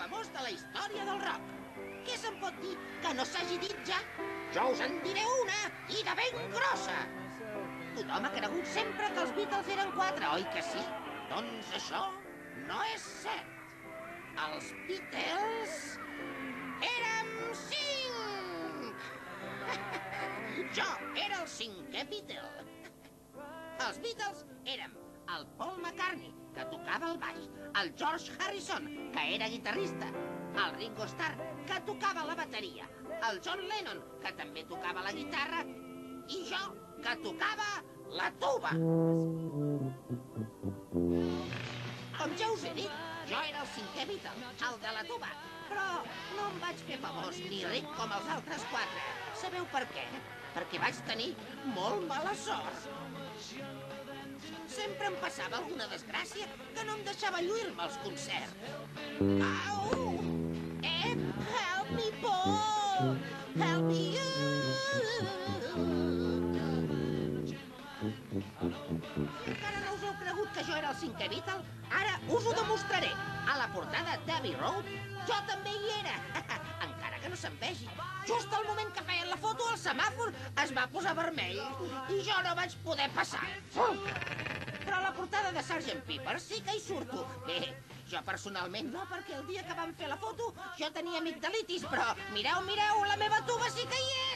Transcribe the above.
famós de la història del rock. Què se'n pot dir que no s'hagi dit ja? Jo us en diré una, i de ben grossa. Tothom ha cregut sempre que els Beatles eren 4, oi que sí? Doncs això no és cert. Els Beatles érem 5! Jo era el 5è Beatle. Els Beatles érem el Paul McCartney, que tocava el baix, el George Harrison, que era guitarrista, el Ringo Starr, que tocava la bateria, el John Lennon, que també tocava la guitarra, i jo, que tocava la tuba. Com ja us he dit, jo era el 5è Beatle, el de la tuba, però no em vaig fer famós ni ric com els altres 4. Sabeu per què? Perquè vaig tenir molt mala sort. Sempre em passava alguna desgràcia que no em deixava lluir-me als concerts. Au! Help me, Paul! Help me! Encara no us heu cregut que jo era el 5è Beatle? Ara us ho demostraré. A la portada d'Abbey Road, jo també hi era. Encara que no se'n vegi. Just al moment que feien la foto, el semàfor es va posar vermell i jo no vaig poder passar. Però a la portada de Sgt. Pepper sí que hi surto. Bé, jo personalment no, perquè el dia que vam fer la foto jo tenia amigdalitis, però mireu, la meva tuba sí que hi és!